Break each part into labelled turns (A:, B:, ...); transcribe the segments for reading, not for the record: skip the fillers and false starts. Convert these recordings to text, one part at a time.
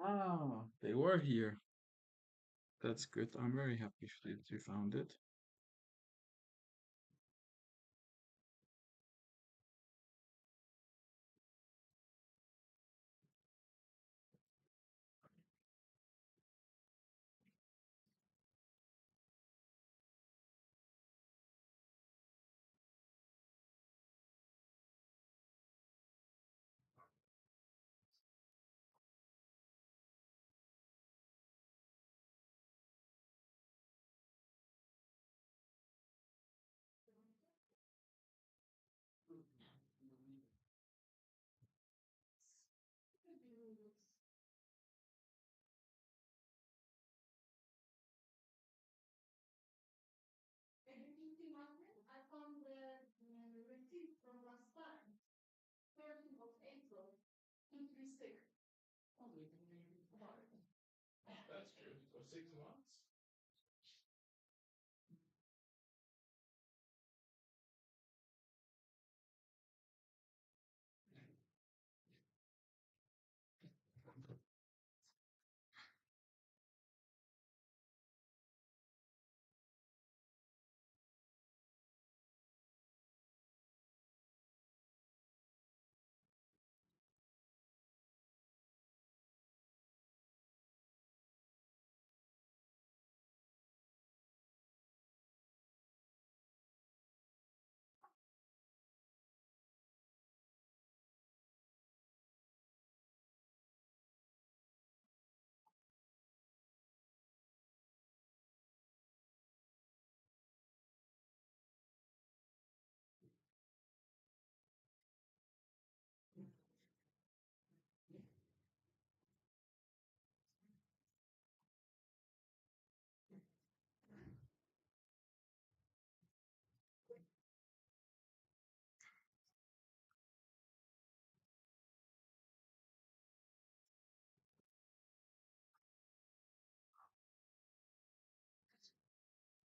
A: Ah, they were here. That's good. I'm very happy that you found it. That's good. For 6 months?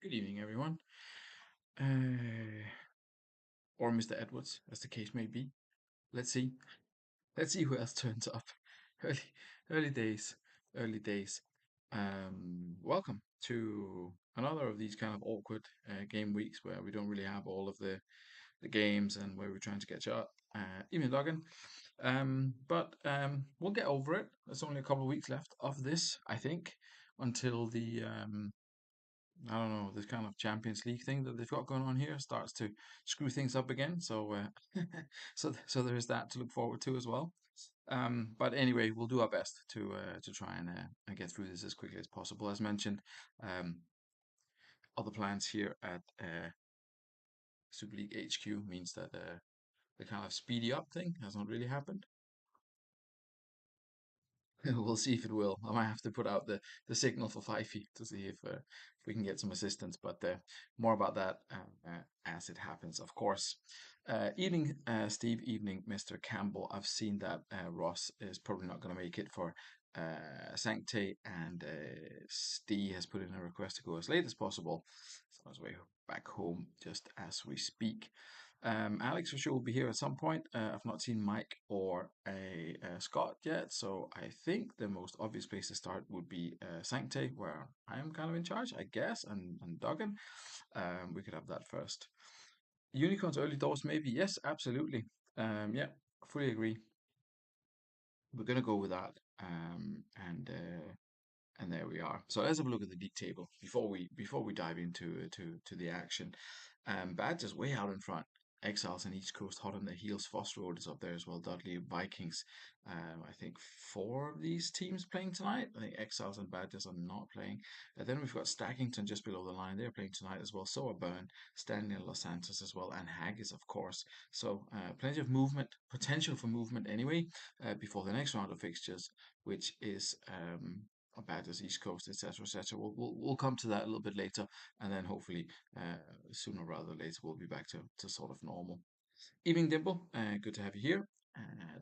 A: Good evening, everyone. Uh, or Mr. Edwards, as the case may be. Let's see. Let's see who else turns up. Early, early days, early days. Welcome to another of these kind of awkward game weeks where we don't really have all of the games and where we're trying to catch up. Even Duggan. But we'll get over it. There's only a couple of weeks left of this, I think, until the I don't know, this kind of Champions League thing that they've got going on here starts to screw things up again. So there is that to look forward to as well. But anyway, we'll do our best to try and get through this as quickly as possible. As mentioned, um, other plans here at Super League HQ means that the kind of speedy up thing has not really happened. We'll see if it will. I might have to put out the signal for Fifey to see if we can get some assistance, but more about that as it happens, of course. Evening, Steve. Evening, Mr. Campbell. I've seen that Ross is probably not going to make it for Sancte, and Steve has put in a request to go as late as possible. So on his way back home just as we speak. Alex for sure will be here at some point. I've not seen Mike or a Scott yet, so I think the most obvious place to start would be Sancte, where I am kind of in charge, I guess, and Duggan. We could have that first. Unicorns early doors, maybe. Yes, absolutely. Yeah, fully agree. We're gonna go with that. And there we are. So let's have a look at the league table before we dive into to the action. Badge is way out in front. Exiles and East Coast hot on their heels. Foss Road is up there as well. Dudley Vikings. I think four of these teams playing tonight. I think Exiles and Badgers are not playing. Then we've got Stackington just below the line. They're playing tonight as well. So are Burn, Stanley and Los Santos as well, and Haggis, of course. So plenty of movement, potential for movement anyway, before the next round of fixtures, which is bad as East Coast, etc., etc. We'll come to that a little bit later, and then hopefully sooner rather than later we'll be back to sort of normal. Evening, Dimple. Good to have you here.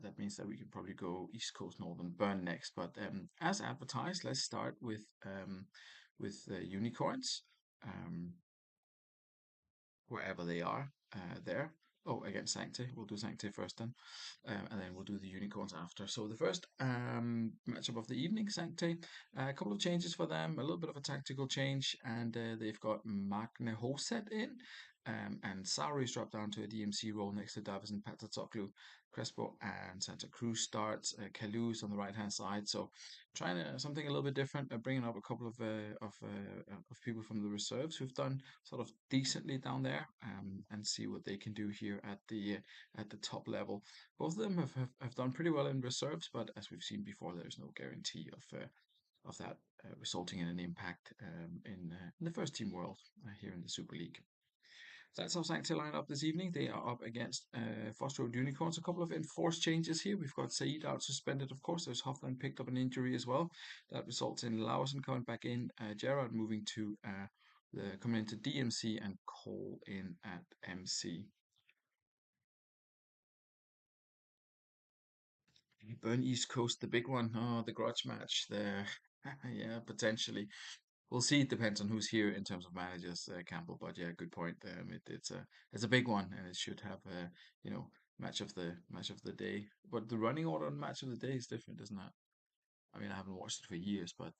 A: That means that we can probably go East Coast, Northern Burn next. But as advertised, let's start with unicorns, um, wherever they are there. Oh, against Sancti. We'll do Sancti first then, and then we'll do the Unicorns after. So the first matchup of the evening, Sancti. A couple of changes for them, a little bit of a tactical change, and they've got Magne Hoset in, and Sauri's dropped down to a DMC role next to Davison Patatsoglu. Crespo and Santa Cruz starts. Kalu's on the right hand side, so trying something a little bit different. Bringing up a couple of people from the reserves who've done sort of decently down there, and see what they can do here at the top level. Both of them have done pretty well in reserves, but as we've seen before, there's no guarantee of that resulting in an impact in the first team world here in the Super League. That's how Sancti line up this evening. They are up against Foster Road Unicorns. A couple of enforced changes here. We've got Saeed out suspended, of course. There's Hoffman picked up an injury as well. That results in Lawson coming back in, Gerard moving to coming into DMC, and Cole in at MC. Burn East Coast, the big one. Oh, the grudge match there. Yeah, potentially. We'll see. It depends on who's here in terms of managers, Campbell. But yeah, good point. It's a big one, and it should have you know match of the day. But the running order on match of the day is different, isn't it? I mean, I haven't watched it for years, but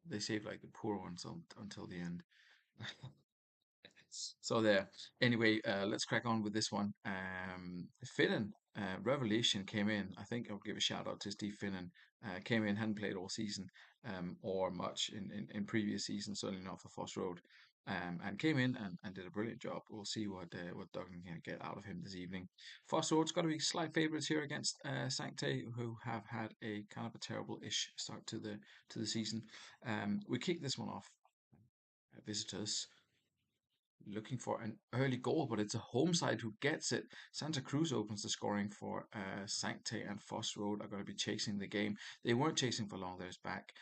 A: they save like the poor ones until the end. So there. Anyway, let's crack on with this one. Finnan, Revelation came in. I think I'll give a shout out to Steve Finnan. Came in, hadn't played all season, or much in previous seasons, certainly not for Foss Road. And came in and did a brilliant job. We'll see what Duggan can get out of him this evening. Foss Road's got to be slight favourites here against Sancte, who have had a kind of a terrible-ish start to the season. We kick this one off. Visitors looking for an early goal, but it's a home side who gets it. Santa Cruz opens the scoring for Sancte, and Foss Road are going to be chasing the game. They weren't chasing for long. There's back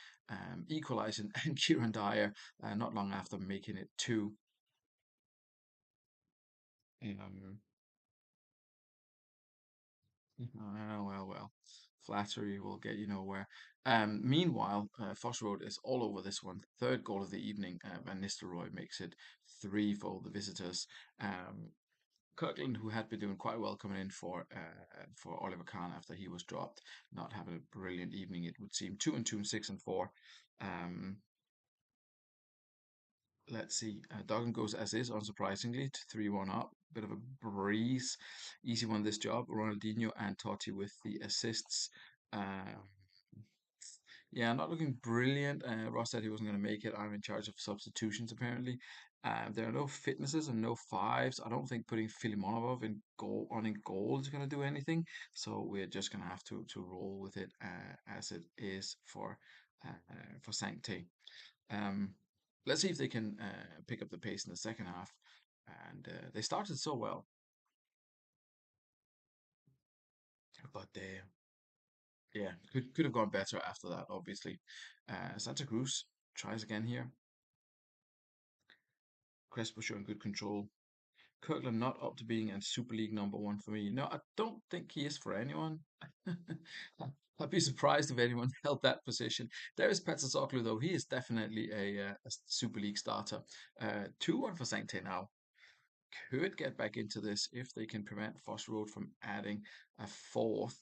A: equalising, and Kieran Dyer not long after making it 2. Um, well. Flattery will get you nowhere. Meanwhile, Foss Road is all over this one. Third goal of the evening, Van Nistelrooy makes it 3 for the visitors. Kirkland, who had been doing quite well coming in for Oliver Kahn after he was dropped, not having a brilliant evening, it would seem. 2-2 and 6-4. Um, let's see. Duggan goes as is, unsurprisingly, to 3-1 up. Bit of a breeze. Easy one this job. Ronaldinho and Totti with the assists. Um, yeah, not looking brilliant. Ross said he wasn't going to make it. I'm in charge of substitutions, apparently. There are no fitnesses and no fives. I don't think putting Filimonov in goal is going to do anything. So we're just going to have to roll with it as it is for Sancte. Um, let's see if they can pick up the pace in the second half. And they started so well, but they yeah could have gone better after that. Obviously, Santa Cruz tries again here. Crespo showing good control. Kirkland not up to being a Super League number one for me. No, I don't think he is for anyone. I'd be surprised if anyone held that position. There is Petzesoglu, though. He is definitely a Super League starter. 2-1 for Sancte now. Could get back into this if they can prevent Foss Road from adding a fourth.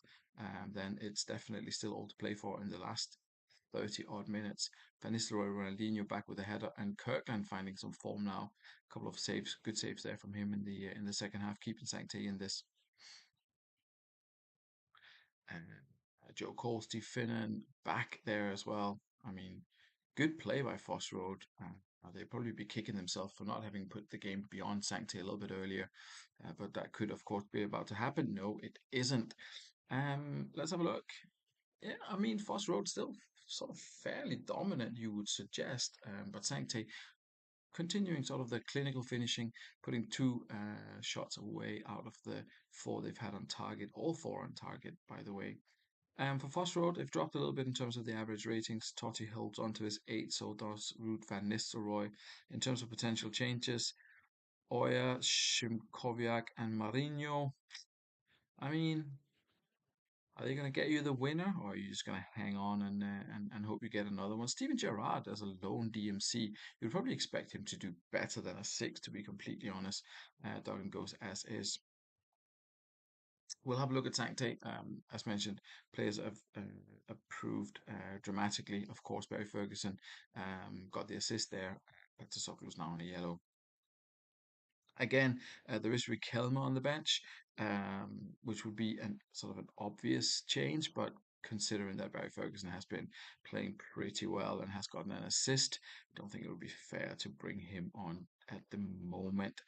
A: Then it's definitely still all to play for in the last 30 odd minutes. Van Nistelrooy, Ronaldinho back with a header, and Kirkland finding some form now. A couple of saves, good saves there from him in the second half, keeping Sancte in this. And Joe Cole, Steve Finnan back there as well. I mean, good play by Foss Road. They'd probably be kicking themselves for not having put the game beyond Sancte a little bit earlier, but that could, of course, be about to happen. No, it isn't. Let's have a look. Yeah, I mean, Foss Road still sort of fairly dominant, you would suggest, but Sancte continuing sort of the clinical finishing, putting 2 shots away out of the 4 they've had on target, all 4 on target, by the way. For Foss Road, they've dropped a little bit in terms of the average ratings. Totti holds on to his 8, so does Ruud van Nistelrooy. In terms of potential changes, Oya, Shimkoviak, and Marinho. I mean, Are they going to get you the winner, or are you just going to hang on and hope you get another one? Steven Gerrard as a lone DMC, you'd probably expect him to do better than a six, to be completely honest. Duggan goes as is. We'll have a look at Sanctay. As mentioned, players have improved dramatically. Of course, Barry Ferguson got the assist there. Back to Sokolo's now on a yellow. Again, there is Riquelme on the bench, which would be an sort of an obvious change, but considering that Barry Ferguson has been playing pretty well and has gotten an assist, I don't think it would be fair to bring him on at the moment.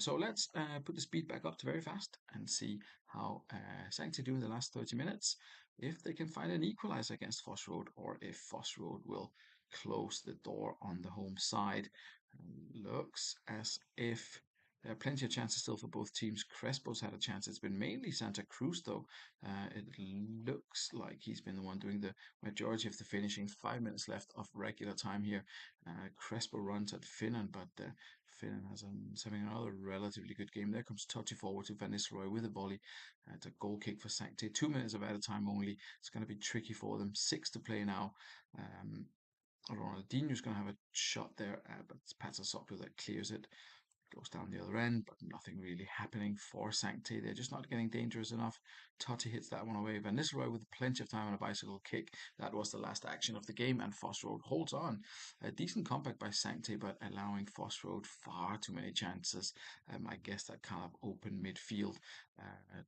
A: So let's put the speed back up to very fast and see how Sancti do in the last 30 minutes. If they can find an equaliser against Foss Road, or if Foss Road will close the door on the home side. Looks as if there are plenty of chances still for both teams. Crespo's had a chance. It's been mainly Santa Cruz, though. It looks like he's been the one doing the majority of the finishing. 5 minutes left of regular time here. Crespo runs at Finnan, but Finnan is having another relatively good game. There comes Totti forward to Van Nistelrooy with a volley. It's a goal kick for Sancti. 2 minutes of added time only. It's going to be tricky for them. 6 to play now. Ronaldinho's going to have a shot there, but it's Patsasoglu that clears it. Goes down the other end, but nothing really happening for Sancti. They're just not getting dangerous enough. Totti hits that one away. Van Nistelrooy with plenty of time on a bicycle kick. That was the last action of the game, and Foss Road holds on. A decent comeback by Sancti, but allowing Foss Road far too many chances. I guess that kind of open midfield, a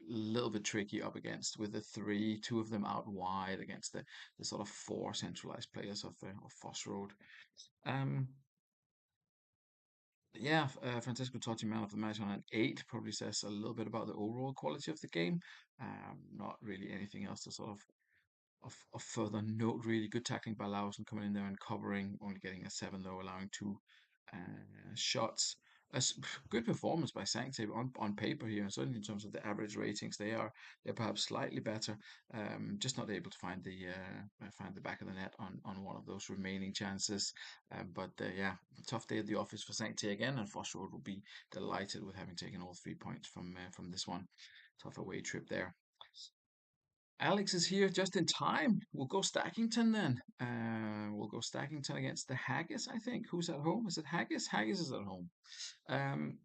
A: little bit tricky up against with the three, two of them out wide against the sort of four centralized players of Foss Road. Um, yeah, Francesco Totti, man of the match on an 8, probably says a little bit about the overall quality of the game. Not really anything else to sort of further note, really. Good tackling by Lawson coming in there and covering, only getting a 7 though, allowing 2 shots. Good performance by Sancti on paper here, and certainly in terms of the average ratings, they're perhaps slightly better. Just not able to find the back of the net on one of those remaining chances. But yeah, tough day at the office for Sancti again, and Foss Road will be delighted with having taken all 3 points from this one. Tough away trip there. Alex is here just in time. We'll go Stackington then. We'll go Stackington against the Haggis, I think. Who's at home? Is it Haggis? Haggis is at home. Um,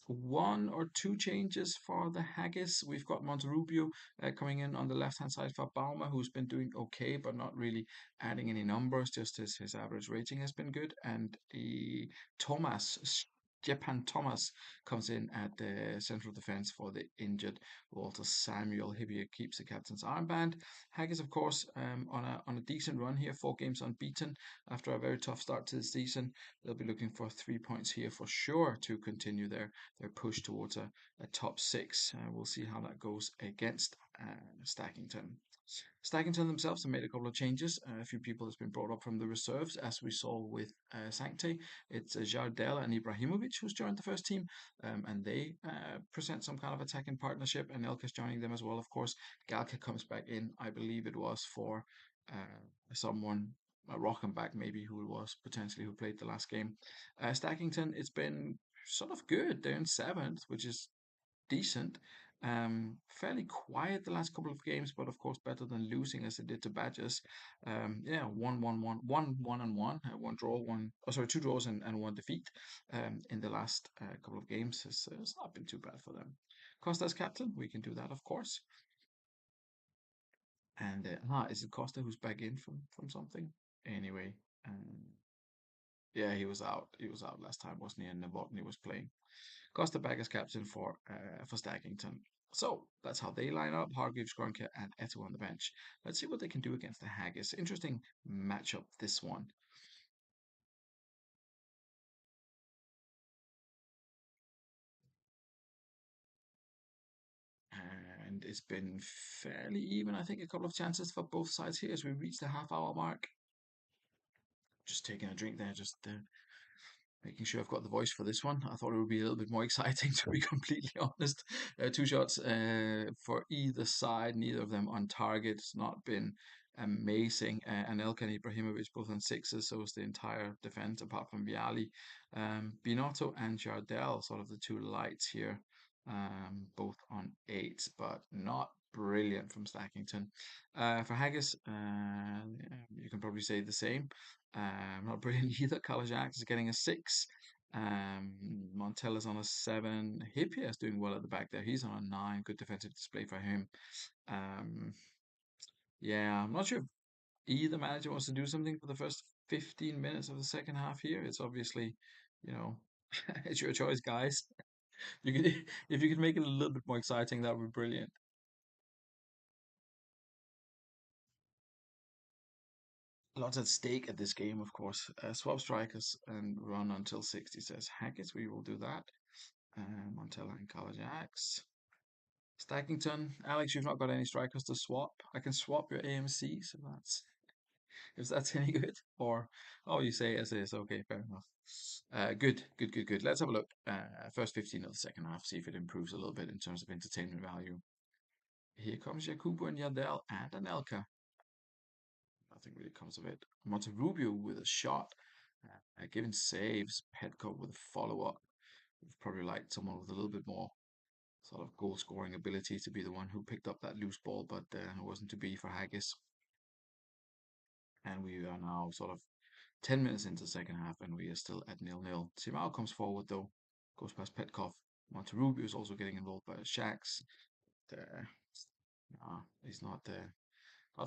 A: one or two changes for the Haggis. We've got Monterubio coming in on the left-hand side for Bauma, who's been doing okay, but not really adding any numbers. Just his average rating has been good. And Thomas, Japan Thomas comes in at the central defense for the injured Walter Samuel. Hibia keeps the captain's armband. Haggis, of course, on a decent run here, 4 games unbeaten after a very tough start to the season. They'll be looking for 3 points here for sure to continue their push towards a top 6. We'll see how that goes against Stackington. Stackington themselves have made a couple of changes. A few people has been brought up from the reserves, as we saw with Sancti. It's Jardel and Ibrahimovic who's joined the first team, and they present some kind of attacking partnership. And Elka's joining them as well, of course. Galka comes back in, I believe it was for someone, a Rockenbach maybe, who it was potentially who played the last game. Stackington, it's been sort of good. They're in 7th, which is decent. Fairly quiet the last couple of games, but of course better than losing as it did to Badgers. Yeah, one draw, sorry, 2 draws and one defeat. In the last couple of games, it's not been too bad for them. Costa's captain, we can do that, of course. And is it Costa who's back in from something? Anyway, yeah, he was out. He was out last time, wasn't he? And Novotny was playing. Costa back as captain for Stackington. So that's how they line up. Hargreaves, Gronke, and Eto on the bench. Let's see what they can do against the Haggis. Interesting matchup, this one. And it's been fairly even. I think a couple of chances for both sides here as we reach the half-hour mark. Just taking a drink there, just making sure I've got the voice for this one. I thought it would be a little bit more exciting, to be completely honest. 2 shots for either side, neither of them on target. It's not been amazing. Anelka and Ibrahimovic both on 6s, so is the entire defense apart from Viali. Binotto and Jardel, sort of the two lights here, both on 8s, but not brilliant from Stackington. For Haggis, you can probably say the same. Not brilliant either. College Axe is getting a 6. Um, Montella's on a 7. Hippia is doing well at the back there. He's on a 9. Good defensive display for him. Um, yeah, I'm not sure if either manager wants to do something for the first 15 minutes of the second half here. It's obviously, you know, it's your choice, guys. You could, if you could make it a little bit more exciting, that would be brilliant. Lots at stake at this game, of course. Swap strikers and run until 60 says Hackett. We will do that. Montella and College Axe. Stackington. Alex, you've not got any strikers to swap. I can swap your AMCs if that's any good. Or, oh, you say as is. Okay, fair enough. Good, good, good, good. Let's have a look. First 15 of the second half, see if it improves a little bit in terms of entertainment value. Here comes Jakubo and Yadel and Anelka. Nothing really comes of it. Monterubio with a shot. Given saves. Petco with a follow up. We've probably liked someone with a little bit more sort of goal scoring ability to be the one who picked up that loose ball, but it wasn't to be for Haggis. And we are now sort of 10 minutes into the second half, and we are still at 0-0. Simao comes forward though, goes past Petkov. Monterubio is also getting involved by Shax. Uh, nah, he's not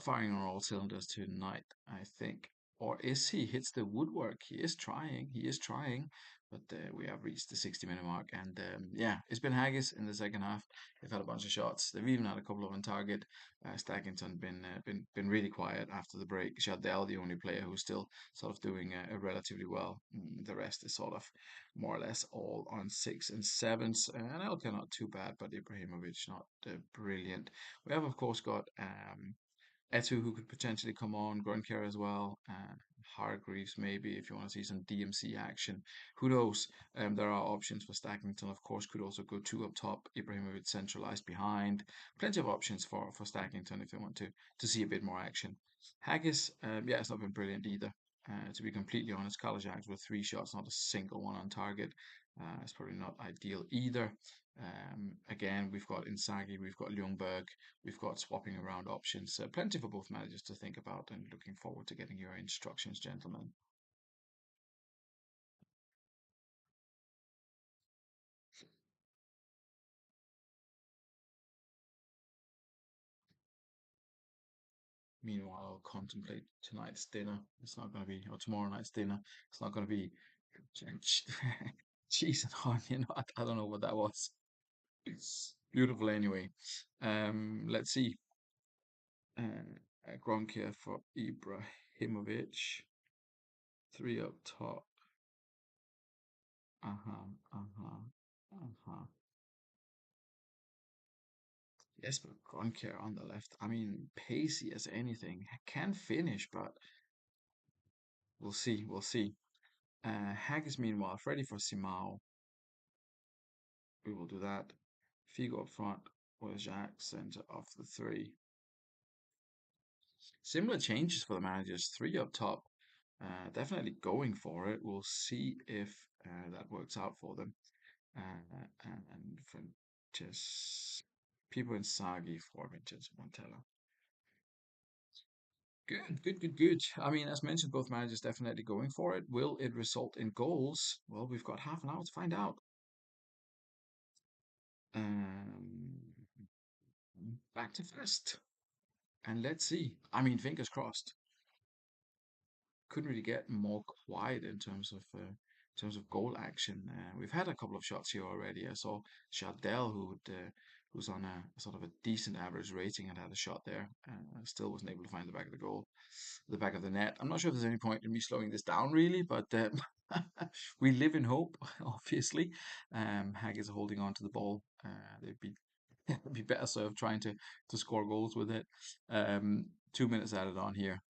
A: firing on all cylinders tonight, I think. Or is he? Hits the woodwork. He is trying. He is trying. But we have reached the 60-minute mark. And yeah, it's been Haggis in the second half. They've had a bunch of shots. They've even had a couple of on target. Stackington been really quiet after the break. Shadell, the only player who's still sort of doing relatively well. The rest is sort of more or less all on 6 and 7s. And Elka not too bad, but Ibrahimovic not brilliant. We have, of course, got Etu, who could potentially come on, Grunker as well, Hargreaves maybe if you want to see some DMC action. Who knows? There are options for Stackington, of course, could also go two up top, Ibrahimovic centralised behind. Plenty of options for Stackington if they want to see a bit more action. Haggis, yeah, it's not been brilliant either. To be completely honest, Kalajak with 3 shots, not a single one on target. It's probably not ideal either. Again, we've got Inzaghi, we've got Ljungberg, we've got swapping around options. Plenty for both managers to think about, and looking forward to getting your instructions, gentlemen. Meanwhile, I'll contemplate tonight's dinner. It's not going to be, or tomorrow night's dinner. It's not going to be cheese and onion. I don't know what that was. It's beautiful anyway. Let's see. Gronkia for Ibrahimovic. 3 up top. Uh-huh, uh-huh, uh-huh. Yes, but Gronkia on the left. I mean, pacey as anything. Can finish, but we'll see, we'll see. Haggis, meanwhile, ready for Simao. We will do that. Figo up front with Jacques center of the 3. Similar changes for the managers. 3 up top. Definitely going for it. We'll see if that works out for them. And for just people in Sagi for Vincenzo Montella. Good, good, good, good. I mean, as mentioned, both managers definitely going for it. Will it result in goals? Well, we've got half an hour to find out. Um, Back to first, and let's see. I mean, fingers crossed. Couldn't really get more quiet in terms of goal action. We've had a couple of shots here already. I saw Chardel, who's on a sort of a decent average rating, and had a shot there. Still wasn't able to find the back of the goal, the back of the net. I'm not sure if there's any point in me slowing this down really, but we live in hope. Obviously, Haggis are holding on to the ball. They'd be be better served trying to score goals with it. 2 minutes added on here,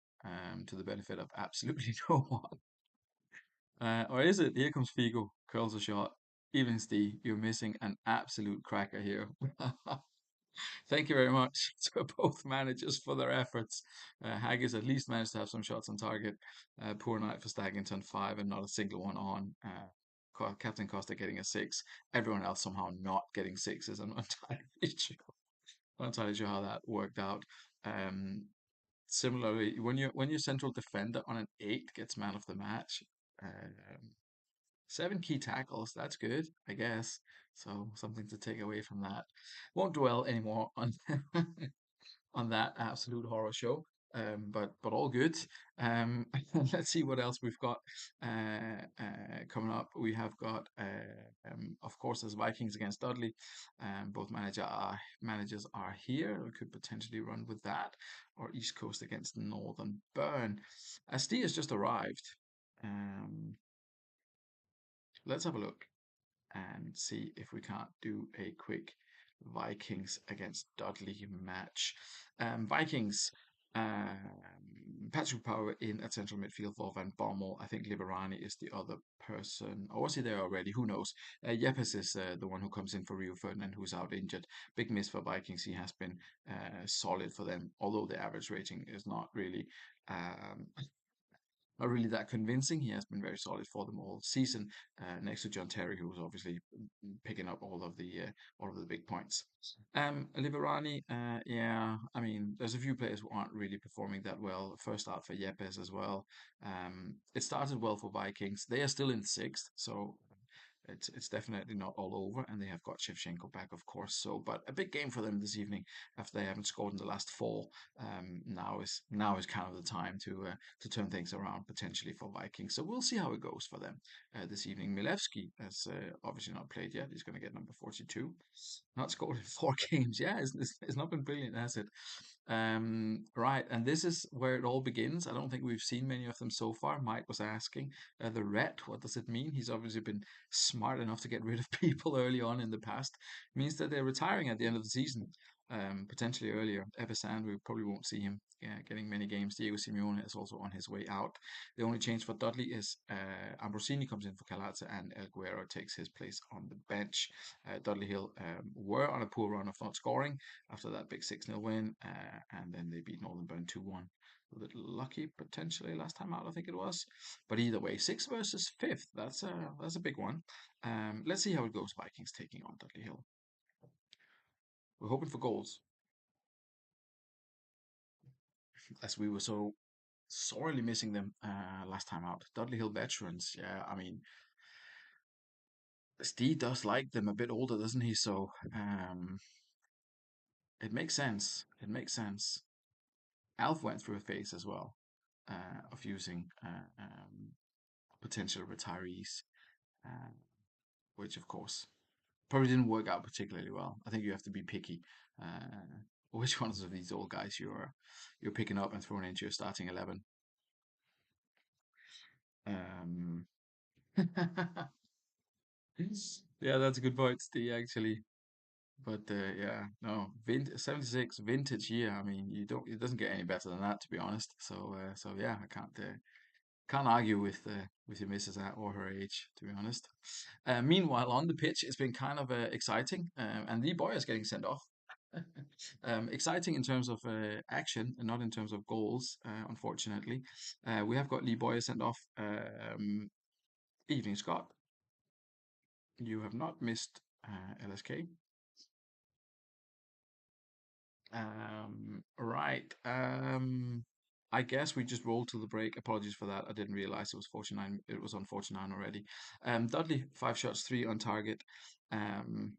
A: to the benefit of absolutely no one. Or is it? Here comes Figo, curls a shot. Even Steve, you're missing an absolute cracker here. Thank you very much to both managers for their efforts. Haggis at least managed to have some shots on target. Poor night for Staggington, 5 and not a single one on. Captain Costa getting a 6. Everyone else somehow not getting 6s. I'm not entirely sure. not entirely sure how that worked out. Um, Similarly, when your central defender on an eight gets man of the match, um, seven key tackles, that's good, I guess. So something to take away from that. Won't dwell anymore on on that absolute horror show. But all good. Um, let's see what else we've got coming up. We have got, of course, there's Vikings against Dudley. Both managers are here. We could potentially run with that, or East Coast against Northern Burn. SD has just arrived. Um, let's have a look and see if we can't do a quick Vikings against Dudley match. Vikings, Patrick Power in at central midfield for Van Bommel. I think Liberani is the other person. Or was he there already? Who knows? Yepes is the one who comes in for Rio Ferdinand, who's out injured. Big miss for Vikings. He has been solid for them, although the average rating is um, not really that convincing. He has been very solid for them all season, next to John Terry, who was obviously picking up all of the big points. Liverani, yeah, I mean, there's a few players who aren't really performing that well. First out for Yepes as well. It started well for Vikings. They are still in sixth, so it's definitely not all over, and they have got Shevchenko back, of course. So, but a big game for them this evening after they haven't scored in the last four. Now is kind of the time to turn things around potentially for Vikings. So we'll see how it goes for them this evening. Milevski has obviously not played yet. He's going to get number 42. Not scored in four games. Yeah, it's not been brilliant, has it? Right, and this is where it all begins. I don't think we've seen many of them so far. Mike was asking the ret, what does it mean? He's obviously been smart enough to get rid of people early on in the past. It means that they're retiring at the end of the season, potentially earlier. Eversand, we probably won't see him getting many games. Diego Simeone is also on his way out. The only change for Dudley is Ambrosini comes in for Calazza and El Guerrero takes his place on the bench. Dudley Hill were on a poor run of not scoring after that big 6-0 win, and then they beat Northern Burn 2-1. A little lucky potentially last time out, I think it was. But either way, sixth versus fifth. That's a big one. Let's see how it goes. Vikings taking on Dudley Hill. We're hoping for goals, as we were so sorely missing them last time out. Dudley Hill veterans, yeah. I mean, Steve does like them a bit older, doesn't he? So it makes sense. It makes sense. Alf went through a phase as well of using potential retirees, uh, which of course probably didn't work out particularly well. I think you have to be picky. Which ones of these old guys you're picking up and throwing into your starting 11? Um, yeah, that's a good point, Steve, actually. But yeah, no, 76 vintage year. I mean, you don't it doesn't get any better than that, to be honest. So yeah, I can't argue with your missus at or her age, to be honest. Meanwhile, on the pitch, it's been kind of exciting, and Lee Boyer is getting sent off. Exciting in terms of action and not in terms of goals, unfortunately. We have got Lee Boyer sent off. Evening, Scott. You have not missed LSK. Right. I guess we just rolled to the break. Apologies for that. I didn't realize it was 49. It was on 49 already. Dudley, 5 shots, three on target. Um,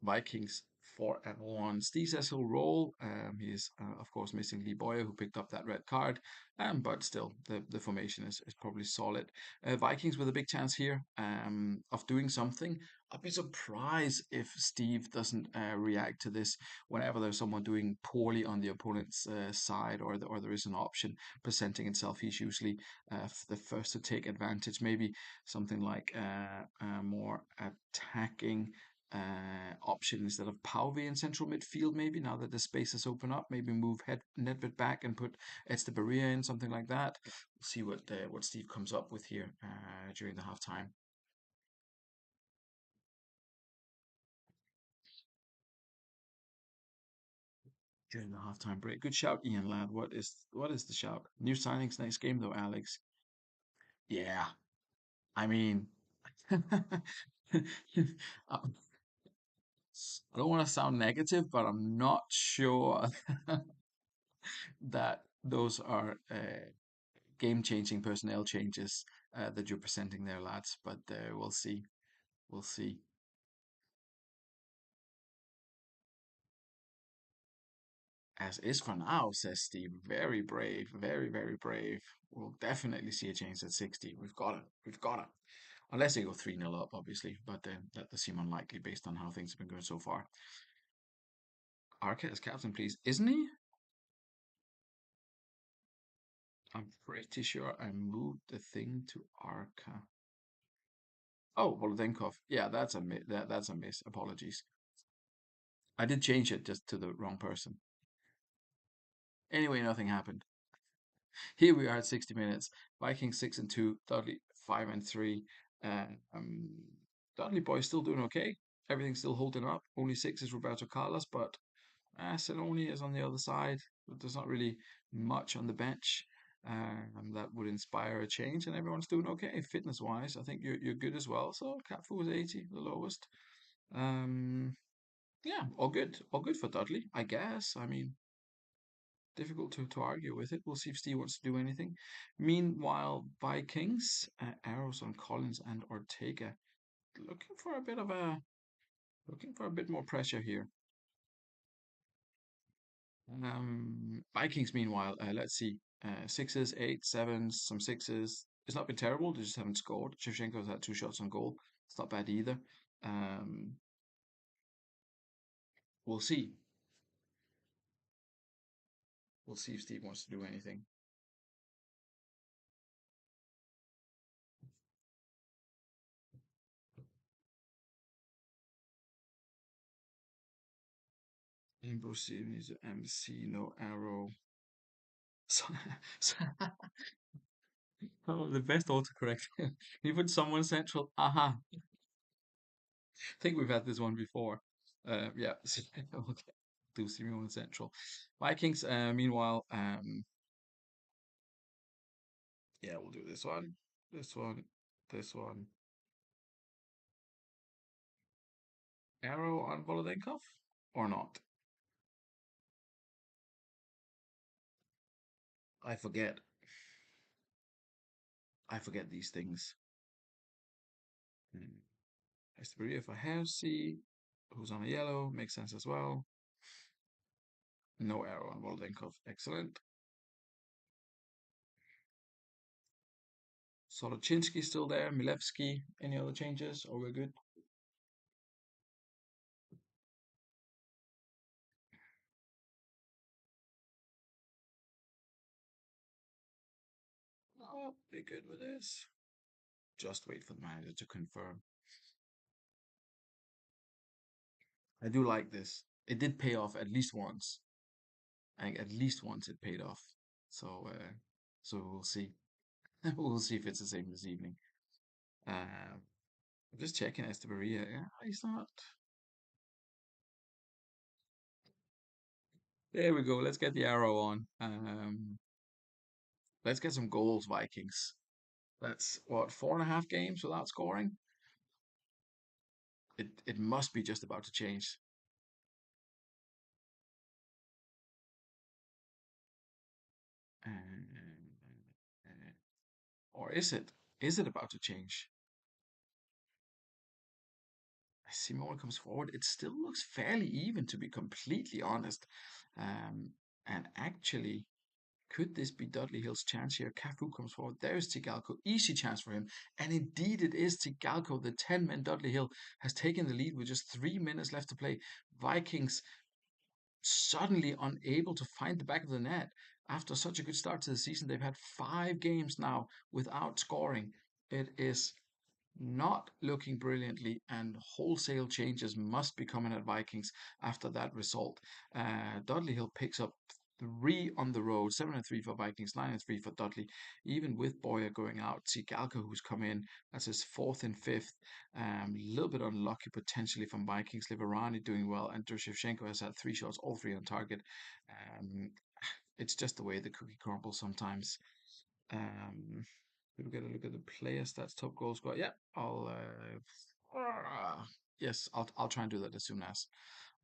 A: Vikings 4-1. Steve says he'll roll. He's of course missing Lee Boyer, who picked up that red card. But still, the formation is probably solid. Vikings with a big chance here of doing something. I'd be surprised if Steve doesn't react to this whenever there's someone doing poorly on the opponent's side, or there is an option presenting itself. He's usually the first to take advantage. Maybe something like more attacking option instead of Pauvi in central midfield. Maybe now that the space has opened up, maybe move Nedved back and put Esteberia in, something like that. We'll see what Steve comes up with here during the halftime. During the halftime break. Good shout, Ian lad. What is the shout? New signings next game though, Alex. Yeah, I mean, I don't want to sound negative, but I'm not sure that those are game-changing personnel changes that you're presenting there, lads. But we'll see. We'll see. As is for now, says Steve. Very brave. Very, very brave. We'll definitely see a change at 60. We've got it. We've got it. Unless they go 3-0 up, obviously. But that does seem unlikely based on how things have been going so far. Arca as captain, please. Isn't he? I'm pretty sure I moved the thing to Arca. Oh, Volodenkov. Yeah, that's a that's a miss. Apologies. I did change it just to the wrong person. Anyway, nothing happened. Here we are at 60 minutes. Vikings 6-2, Dudley 5-3. Um, Dudley boys still doing okay. Everything's still holding up. Only six is Roberto Carlos, but Senoni is on the other side. But there's not really much on the bench that would inspire a change, and everyone's doing okay fitness wise. I think you're good as well. So Catfu was 80, the lowest. Um, yeah, all good for Dudley, I guess. I mean, difficult to argue with it. We'll see if Steve wants to do anything. Meanwhile, Vikings, arrows on Collins and Ortega, looking for a bit of a looking for a bit more pressure here. Vikings, meanwhile, let's see, sixes, eight, sevens, some sixes. It's not been terrible. They just haven't scored. Shevchenko's had 2 shots on goal. It's not bad either. Um, we'll see. We'll see if Steve wants to do anything. Ambrose needs an MC, no arrow. So, so oh, the best autocorrect. You put someone central. Aha. I think we've had this one before. Yeah. Okay. Do Simeone central. Vikings. Meanwhile, yeah, we'll do this one, this one, this one. Arrow on Volodenkov or not? I forget. I forget these things. Hmm. Esteberia for Hersey, who's on a yellow, makes sense as well. No arrow on Volodenkov. Excellent. Solochinsky still there. Milevsky. Any other changes? Or we're good? Oh, be good with this. Just wait for the manager to confirm. I do like this. It did pay off at least once. I think at least once it paid off. So, so we'll see. We'll see if it's the same this evening. I'm just checking Esteberia. Yeah, he's not. There we go. Let's get the arrow on. Let's get some goals, Vikings. That's what, 4.5 games without scoring? It must be just about to change. Uh, or is it? Is it about to change? Simone comes forward. It still looks fairly even, to be completely honest. Um, and actually, could this be Dudley Hill's chance here? Cafu comes forward. There's Tigalco. Easy chance for him. And indeed, it is Tigalco. The 10-man Dudley Hill has taken the lead with just 3 minutes left to play. Vikings suddenly unable to find the back of the net after such a good start to the season. They've had 5 games now without scoring. It is not looking brilliantly, and wholesale changes must be coming at Vikings after that result. Dudley Hill picks up 3 on the road, 7-3 for Vikings, 9-3 for Dudley. Even with Boyer going out, Tsigalko, who's come in, that's his fourth and fifth. A little bit unlucky potentially from Vikings. Liverani doing well, and Shevchenko has had 3 shots, all 3 on target. Um, it's just the way the cookie crumbles sometimes. Um, we'll get a look at the player stats, top goal scorer. Yeah, I'll Yes, I'll try and do that as soon as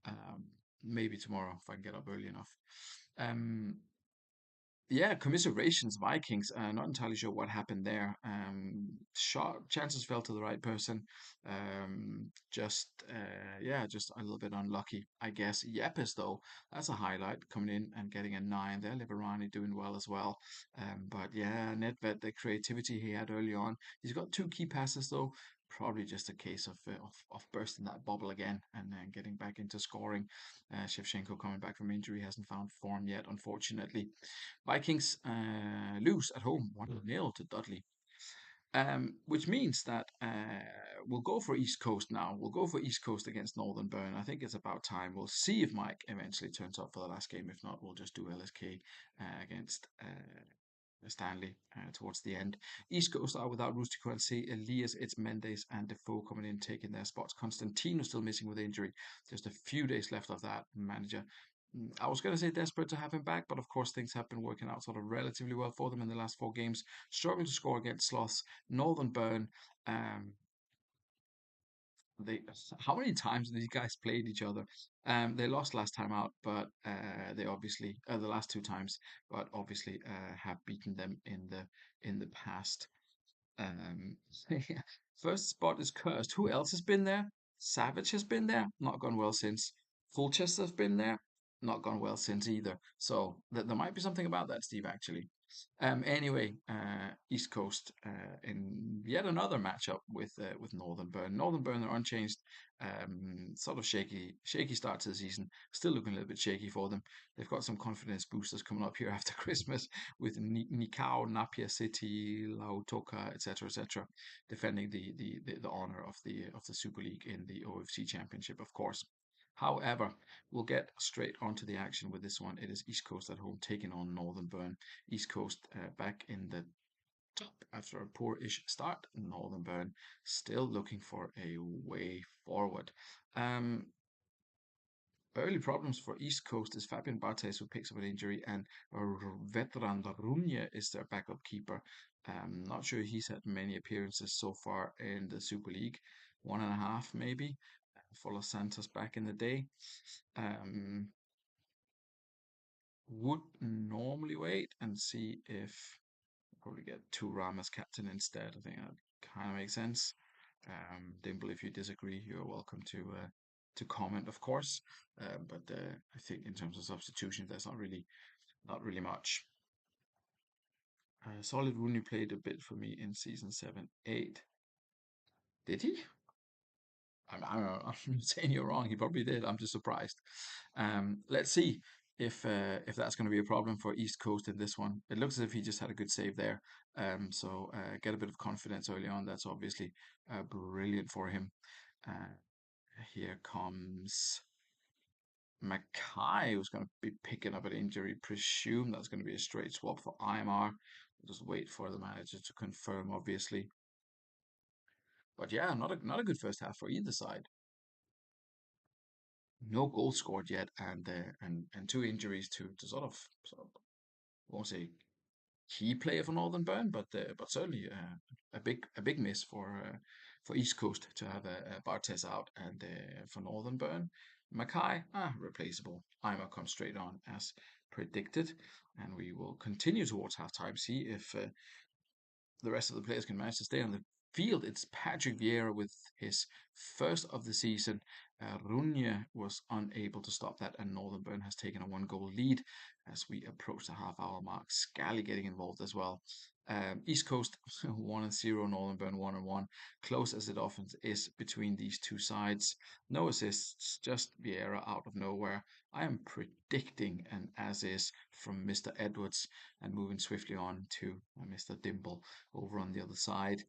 A: um, maybe tomorrow if I can get up early enough. Um, Yeah, commiserations, Vikings. Not entirely sure what happened there. Shot chances fell to the right person. Yeah, just a little bit unlucky, I guess. Yepes though, that's a highlight coming in and getting a 9 there. Liverani doing well as well. But yeah, Nedved, the creativity he had early on. He's got two key passes though. Probably just a case of bursting that bubble again and then getting back into scoring. Shevchenko coming back from injury hasn't found form yet, unfortunately. Vikings lose at home 1-0 to Dudley. Which means that we'll go for East Coast now. We'll go for East Coast against Northern Burn. I think it's about time. We'll see if Mike eventually turns up for the last game. If not, we'll just do LSK against Stanley towards the end. East Coast are without Rustico and C. Elias, it's Mendes and Defoe coming in taking their spots. Constantino still missing with injury. Just a few days left of that manager. I was going to say desperate to have him back, but of course things have been working out sort of relatively well for them in the last four games. Struggled to score against Sloths, Northern Burn. Um, they how many times have these guys played each other? They lost last time out, but they obviously the last two times, but obviously have beaten them in the past. Um, yeah. First spot is cursed. Who else has been there? Savage has been there. Not gone well since. Fulchester has been there. Not gone well since either. So there might be something about that, Steve. Actually. Anyway, East Coast in yet another matchup with Northern Burn. Northern Burn are unchanged. Sort of shaky start to the season. Still looking a little bit shaky for them. They've got some confidence boosters coming up here after Christmas with Nikao, Napier City, Lautoka, etc., defending the honor of the Super League in the OFC Championship, of course. However, we'll get straight onto the action with this one. It is East Coast at home taking on Northern Burn. East Coast back in the top after a poor-ish start. Northern Burn still looking for a way forward. Um, Early problems for East Coast is Fabian Barthez, who picks up an injury, and veteran Runye is their backup keeper. Not sure he's had many appearances so far in the Super League, one and a half maybe, for Los Santos back in the day. Um, would normally wait and see if probably get two Ram as captain instead. I think that kind of makes sense. Dimple, if you disagree, you're welcome to comment, of course. But I think in terms of substitution, there's not really much. Solid Rooney played a bit for me in season 7, 8. Did he? I'm not saying you're wrong. He probably did. I'm just surprised. Let's see if that's going to be a problem for East Coast in this one. It looks as if he just had a good save there. So get a bit of confidence early on. That's obviously brilliant for him. Uh, Here comes Mackay, who's going to be picking up an injury. Presume that's going to be a straight swap for IMR. We'll just wait for the manager to confirm, obviously. But yeah, not a good first half for either side. No goals scored yet, and two injuries to sort of won't say key player for Northern Burn, but certainly a big miss for East Coast to have Bartes out, and for Northern Burn, Mackay replaceable. Ima comes straight on as predicted, and we will continue towards halftime. See if the rest of the players can manage to stay on the field. It's Patrick Vieira with his first of the season. Runye was unable to stop that, and Northern Burn has taken a one-goal lead as we approach the half-hour mark. Scally getting involved as well. East Coast 1-0, Northern Burn 1-1. Close as it often is between these two sides. No assists, just Vieira out of nowhere. I am predicting an as is from Mr. Edwards, and moving swiftly on to Mr. Dimble over on the other side.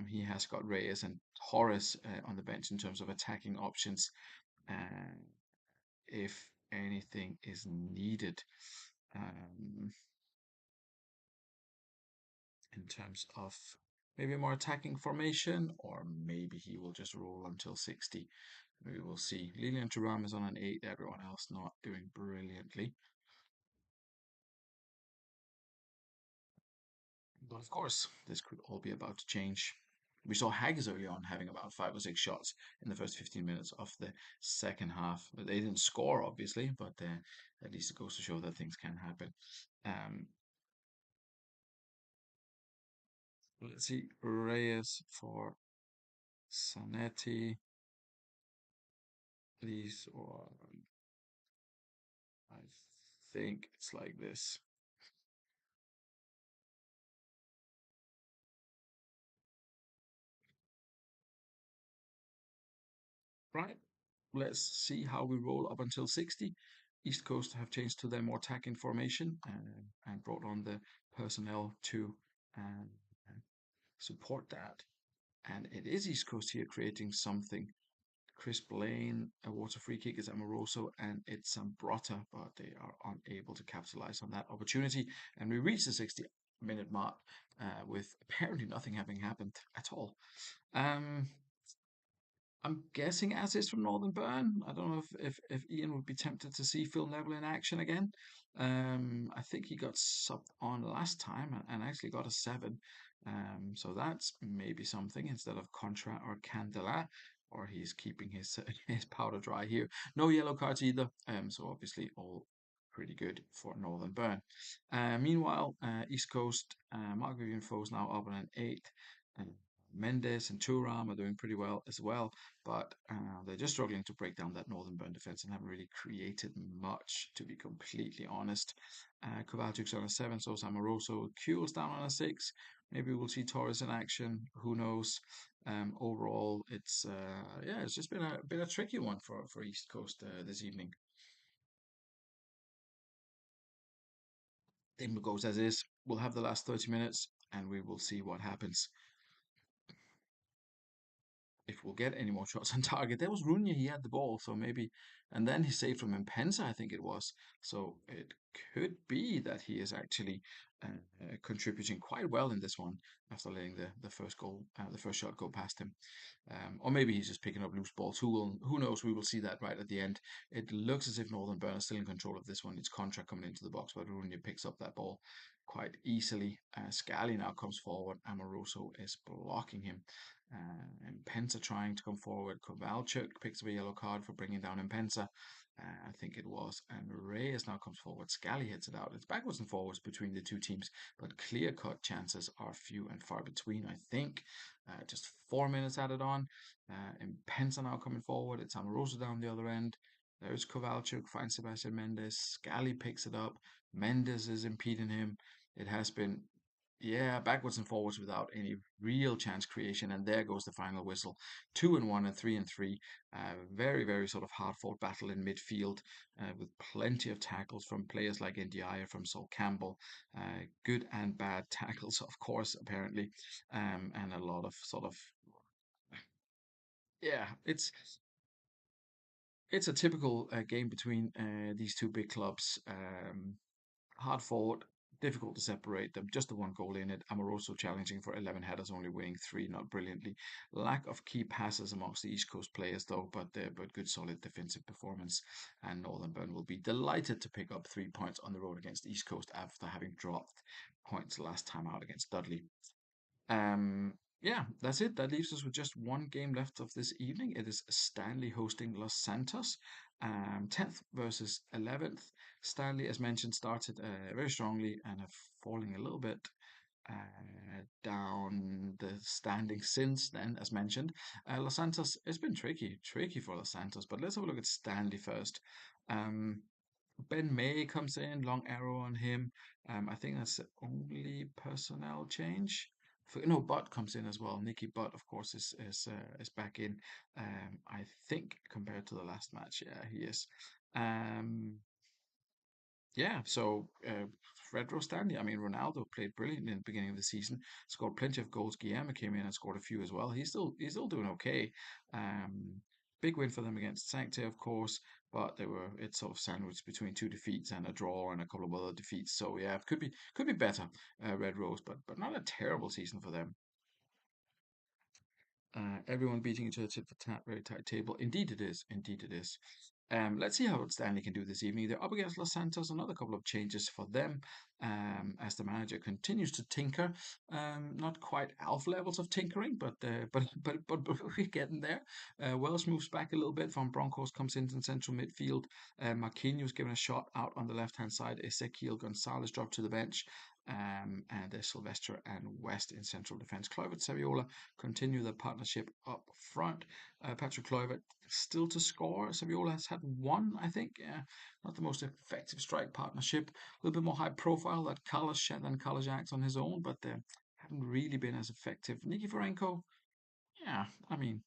A: He has got Reyes and Horace on the bench in terms of attacking options, uh, if anything is needed. Um, in terms of maybe a more attacking formation, or maybe he will just roll until 60. We will see. Lilian Thuram is on an 8, everyone else not doing brilliantly. But of course, this could all be about to change. We saw Haggis early on having about 5 or 6 shots in the first 15 minutes of the second half. They didn't score, obviously, but at least it goes to show that things can happen. Um, let's see, Reyes for Sanetti. These, or I think it's like this. Right. Let's see how we roll up until 60. East Coast have changed to their more attacking formation and brought on the personnel to uh, support that. And it is East Coast here creating something. Chris Blaine, a water free kick is Amoroso, and it's Brotta, but they are unable to capitalize on that opportunity. And we reach the 60-minute mark with apparently nothing having happened at all. Um, I'm guessing assets from Northern Burn. I don't know if Ian would be tempted to see Phil Neville in action again. I think he got subbed on last time and actually got a 7. So that's maybe something instead of Contra or Candela, or he's keeping his his powder dry here. No yellow cards either. So obviously all pretty good for Northern Burn. Meanwhile, East Coast, Mark Vivian Foes now up on an 8. Mendes and Turam are doing pretty well as well, but they're just struggling to break down that Northern Burn defense and haven't really created much, to be completely honest. Kovalchuk's on a 7, so is Amoroso. Kuhl's down on a 6. Maybe we'll see Torres in action. Who knows? Overall, it's just been a tricky one for East Coast this evening. Game goes as is. We'll have the last 30 minutes, and we will see what happens. If we'll get any more shots on target. There was Runya, he had the ball, so maybe, and then he saved from Impensa, I think it was. So it could be that he is actually contributing quite well in this one after letting the first goal, the first shot go past him. Or maybe he's just picking up loose balls. Who knows? We will see that right at the end. It looks as if Northern Burn is still in control of this one. It's Contra coming into the box, but Runya picks up that ball quite easily. Scally now comes forward. Amoroso is blocking him. And Impensa trying to come forward. Kovalchuk picks up a yellow card for bringing down Impensa. I think it was. And Reyes now comes forward. Scally hits it out. It's backwards and forwards between the two teams, but clear cut chances are few and far between, I think. Just 4 minutes added on. Impensa now coming forward. It's Amoroso down the other end. There's Kovalchuk, finds Sebastian Mendes. Scally picks it up. Mendes is impeding him. It has been, yeah, backwards and forwards without any real chance creation. And there goes the final whistle. 2-1 and 3-3. Very, very sort of hard fought battle in midfield with plenty of tackles from players like Ndiaye, from Sol Campbell. Good and bad tackles, of course, apparently. And a lot of sort of, yeah, it's a typical game between these two big clubs. Hard fought, difficult to separate them. Just the one goal in it. Amoroso challenging for 11 headers, only winning 3, not brilliantly. Lack of key passes amongst the East Coast players, though, but good solid defensive performance. And Northern Burn will be delighted to pick up 3 points on the road against East Coast after having dropped points last time out against Dudley. Yeah, that's it. That leaves us with just one game left of this evening. It is Stanley hosting Los Santos, 10th versus 11th. Stanley, as mentioned, started very strongly and have falling a little bit down the standing since then, as mentioned. Los Santos, it's been tricky for Los Santos, but let's have a look at Stanley first. Um, Ben May comes in, long arrow on him. I think that's the only personnel change. No, Butt comes in as well. Nicky Butt, of course, is back in. I think compared to the last match, yeah, he is. Um, yeah, so Fred Stanley, I mean, Ronaldo played brilliantly in the beginning of the season, scored plenty of goals. Guillermo came in and scored a few as well. He's still doing okay. Um, Big win for them against Sancte, of course, but it's sort of sandwiched between two defeats and a draw and a couple of other defeats. So yeah, it could be better, Red Rose, but not a terrible season for them. Everyone beating each other tit for tat, very tight table. Indeed it is. Indeed it is. Let's see how Stanley can do this evening. They're up against Los Santos. Another couple of changes for them as the manager continues to tinker. Not quite alpha levels of tinkering, but we're getting there. Welsh moves back a little bit. From Broncos comes into central midfield. Marquinhos given a shot out on the left hand side. Ezequiel Gonzalez dropped to the bench. And there's Sylvester and West in central defence. Kluivert, Saviola continue the partnership up front. Patrick Kluivert still to score. Saviola has had one, I think. Not the most effective strike partnership. A little bit more high profile than Kalajaks on his own, but haven't really been as effective. Nikiforenko, yeah, I mean,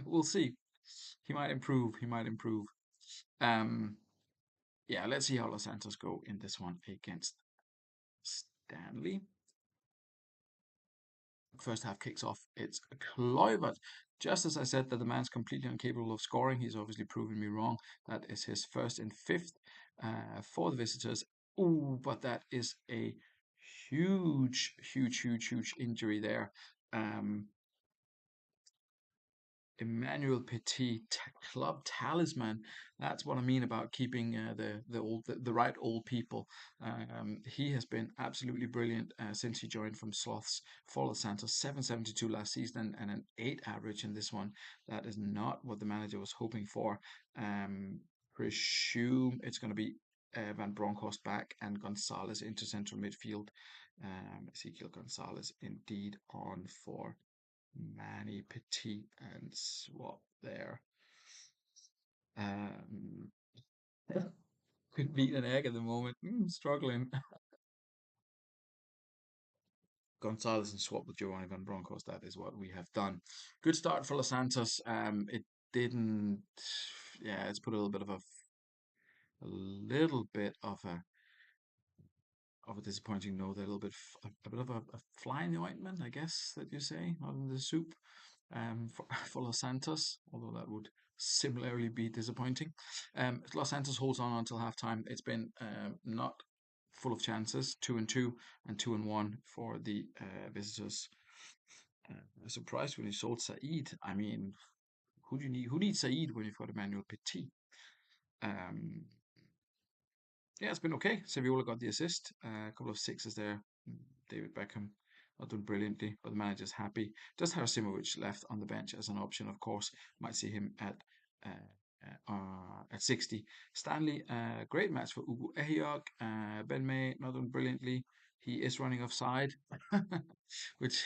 A: we'll see. He might improve. He might improve. Um, yeah, let's see how Los Santos go in this one against Stanley. First half kicks off. It's Kluivert. Just as I said that the man's completely incapable of scoring, he's obviously proven me wrong. That is his first and fifth for the visitors. Oh, but that is a huge injury there. Um, Emmanuel Petit, club talisman. That's what I mean about keeping the right old people. He has been absolutely brilliant since he joined from Sloths for Los Santos. 772 last season and an 8 average in this one. That is not what the manager was hoping for. Presume it's going to be Van Bronckhorst back and Gonzalez into central midfield. Ezequiel Gonzalez indeed on for Manny Petit and swap there. Um, couldn't beat an egg at the moment. Struggling. Gonzalez and swap with Giovanni Van Bronckhorst. That is what we have done. Good start for Los Santos. It didn't. Yeah, it's put a little bit of a disappointing note. A little bit, a bit of a fly in the ointment, I guess that you say, not in the soup. For Los Santos, although that would similarly be disappointing. Los Santos holds on until halftime. It's been not full of chances, 2-2 and 2-1 for the visitors. Surprised when you sold Said. I mean, who do you need? Who needs Said when you've got Emmanuel Petit? Um, yeah, it's been okay. Saviola got the assist. A couple of sixes there. David Beckham not doing brilliantly, but the manager's happy. Just Harasimovic left on the bench as an option, of course. Might see him at 60. Stanley, great match for Ugo Ehiyok. Ben May not doing brilliantly. He is running offside, which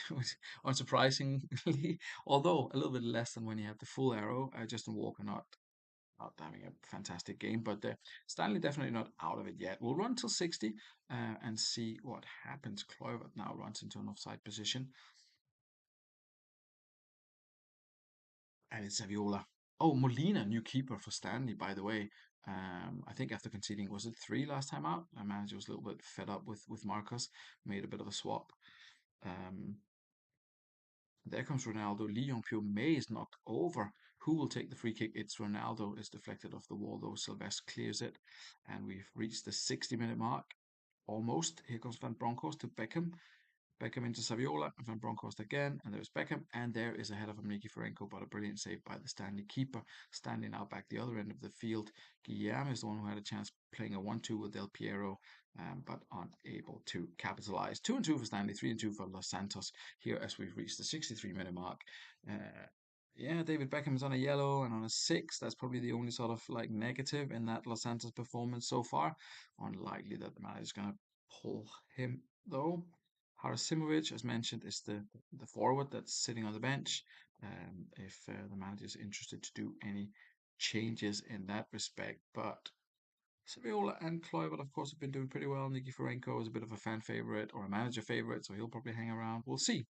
A: unsurprisingly, although a little bit less than when he had the full arrow. Justin Walker not having a fantastic game, but Stanley definitely not out of it yet. We'll run till 60 and see what happens. Kluivert now runs into an offside position, and it's Saviola. Oh, Molina, new keeper for Stanley, by the way. I think after conceding, was it 3 last time out? Our manager was a little bit fed up with Marcus, made a bit of a swap. Um, There comes Ronaldo. Lee Yong-pyo May is knocked over. Who will take the free kick? It's Ronaldo. It's deflected off the wall though. Sylvester clears it. And we've reached the 60-minute mark. Almost. Here comes Van Bronckhorst to Beckham. Beckham into Saviola, and Van Bronckhorst again, and there's Beckham, and there is ahead of him Nikiforenko, but a brilliant save by the Stanley keeper. Stanley now back the other end of the field. Guillaume is the one who had a chance playing a 1-2 with Del Piero, but unable to capitalize. 2-2 for Stanley, 3-2 for Los Santos here as we've reached the 63-minute mark. Uh, yeah, David Beckham is on a yellow and on a 6. That's probably the only sort of like negative in that Los Santos performance so far. Unlikely that the manager's going to pull him though. Harasimovic, as mentioned, is the forward that's sitting on the bench. If the manager is interested to do any changes in that respect, but Saviola and Kluivert, of course, have been doing pretty well. Nikiforenko is a bit of a fan favorite or a manager favorite, so he'll probably hang around. We'll see.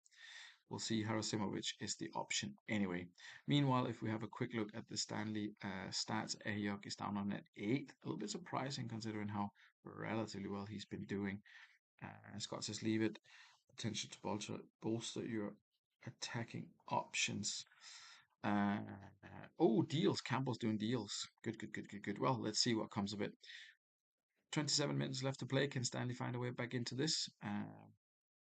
A: We'll see. Harasimovic is the option anyway. Meanwhile, if we have a quick look at the Stanley stats, Ehiyok is down on net 8. A little bit surprising considering how relatively well he's been doing. Scott says leave it. Potential to bolster your attacking options. Uh, oh, deals. Campbell's doing deals. Good. Well, let's see what comes of it. 27 minutes left to play. Can Stanley find a way back into this?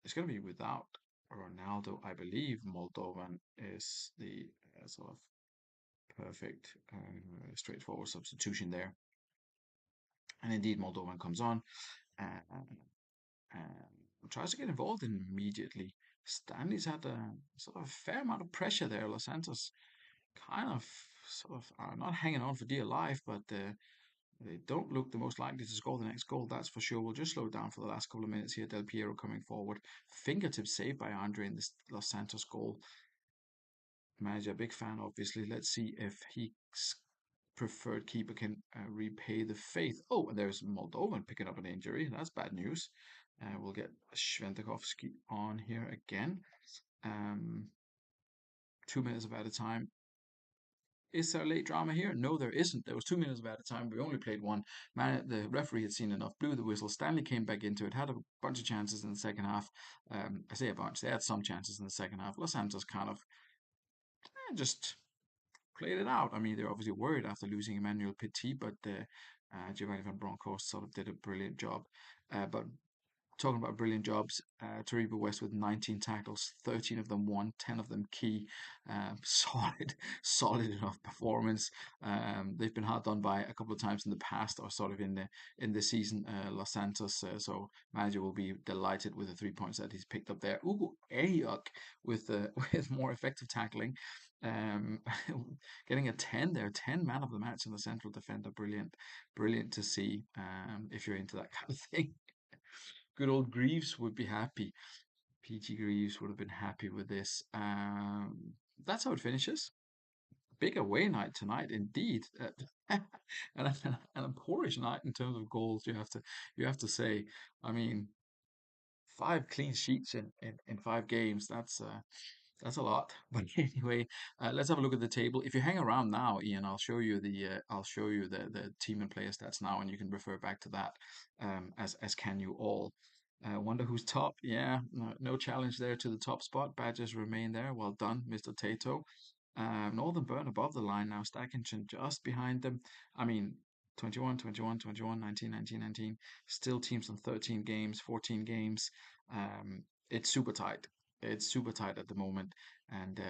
A: It's going to be without Ronaldo, I believe. Moldovan is the sort of Perfect, straightforward substitution there. And indeed, Moldovan comes on and tries to get involved immediately. Stanley's had a sort of fair amount of pressure there. Los Santos kind of sort of are not hanging on for dear life, but they don't look the most likely to score the next goal, that's for sure. We'll just slow down for the last couple of minutes here. Del Piero coming forward. Fingertip saved by Andre in this Los Santos goal. Manager, big fan, obviously. Let's see if his preferred keeper can repay the faith. Oh, and there's Moldovan picking up an injury. That's bad news. We'll get Svendakovsky on here again. 2 minutes of added time. Is there late drama here? No, there isn't. There was 2 minutes of added time. We only played one. The referee had seen enough, blew the whistle. Stanley came back into it, had a bunch of chances in the second half. I say a bunch. They had some chances in the second half. Los Santos kind of just played it out. I mean, they're obviously worried after losing Emmanuel Petit, but Giovanni van Bronckhorst sort of did a brilliant job. But talking about brilliant jobs, Taribo West with 19 tackles, 13 of them won, 10 of them key. Solid enough performance. They've been hard done by a couple of times in the past, or sort of in the season. Los Santos, so manager will be delighted with the 3 points that he's picked up there. Ugo Ayuk with with more effective tackling. Um, Getting a 10 there, 10 man of the match in the central defender. Brilliant to see. If you're into that kind of thing. Good old Greaves would be happy. PG Greaves would have been happy with this. That's how it finishes. Big away night tonight, indeed, and a poorish night in terms of goals. You have to say. I mean, 5 clean sheets in 5 games. That's a lot. But anyway, let's have a look at the table. If you hang around now, Ian, I'll show you the team and player stats now, and you can refer back to that, as can you all. Wonder who's top. Yeah, no challenge there to the top spot. Badgers remain there. Well done, Mr. Tato. Northern Burn above the line now, Stackington just behind them. I mean, 21, 21, 21, 19, 19, 19. Still teams on 13 games, 14 games. It's super tight. It's super tight at the moment, and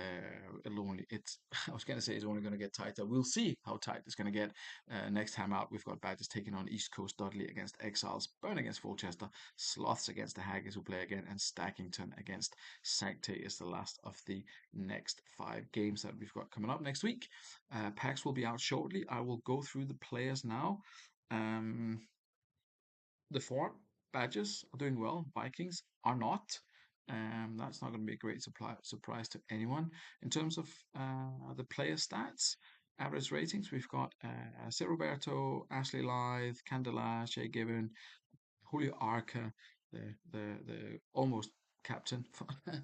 A: it's. I was gonna say it's only gonna get tighter. We'll see how tight it's gonna get. Next time out, we've got Badgers taking on East Coast Dudley against Exiles, Burn against Fulchester, Sloths against the Haggis who play again, and Stackington against Sancte is the last of the next 5 games that we've got coming up next week. Packs will be out shortly. I will go through the players now. Um, the form Badgers are doing well. Vikings are not. That's not going to be a great surprise to anyone. In terms of the player stats, average ratings, we've got Sir Roberto, Ashley Lythe, Candela, Shay Gibbon, Julio Arca, the almost captain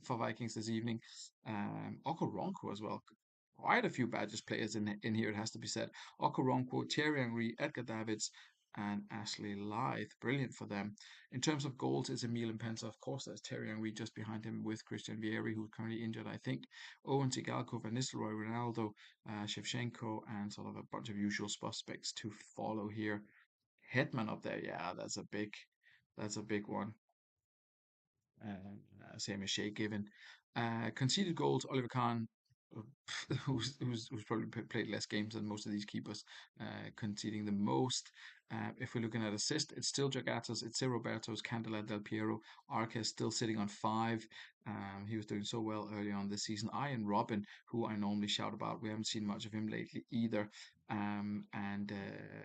A: for Vikings this evening. Okoronko as well. Quite a few Badgers players in here, it has to be said. Okoronko, Thierry Henry, Edgar Davids, and Ashley Lythe. Brilliant for them. In terms of goals, it's Emil Impensa, of course. There's Thierry Henry just behind him with Christian Vieri, who's currently injured, I think. Owen Tigalko, Van Nistelrooy, Ronaldo, Shevchenko, and sort of a bunch of usual suspects to follow here. Hetman up there, yeah, that's a big one. Same as Shea Given. Conceded goals, Oliver Kahn, who's probably played less games than most of these keepers, conceding the most. If we're looking at assist, it's still Jagatas, it's Sir Roberto's, Candela, Del Piero. Arca is still sitting on 5. He was doing so well early on this season. Ian Robin, who I normally shout about, we haven't seen much of him lately either. And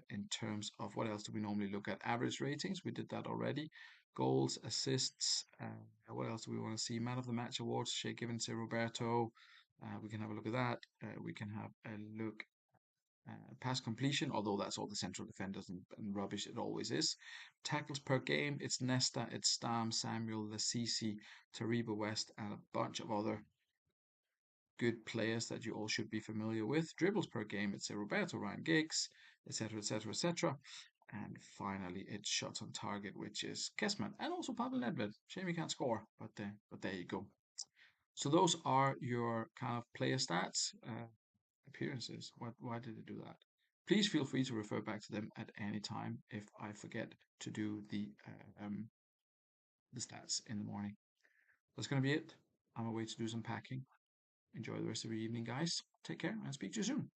A: in terms of what else do we normally look at? Average ratings, we did that already. Goals, assists. What else do we want to see? Man of the match awards, Shea Given, Sir Roberto. We can have a look at that. We can have a look pass completion, although that's all the central defenders and rubbish it always is. Tackles per game, it's Nesta, it's Stam, Samuel, Lasisi, Tariba West, and a bunch of other good players that you all should be familiar with. Dribbles per game, it's Roberto, Ryan Giggs, etc., etc., etc. And finally, it's shots on target, which is Kessman and also Pavel Nedved. Shame he can't score, but there you go. So those are your kind of player stats. Appearances. Why did it do that? Please feel free to refer back to them at any time if I forget to do the stats in the morning. That's going to be it. I'm away to do some packing. Enjoy the rest of your evening, guys. Take care and speak to you soon.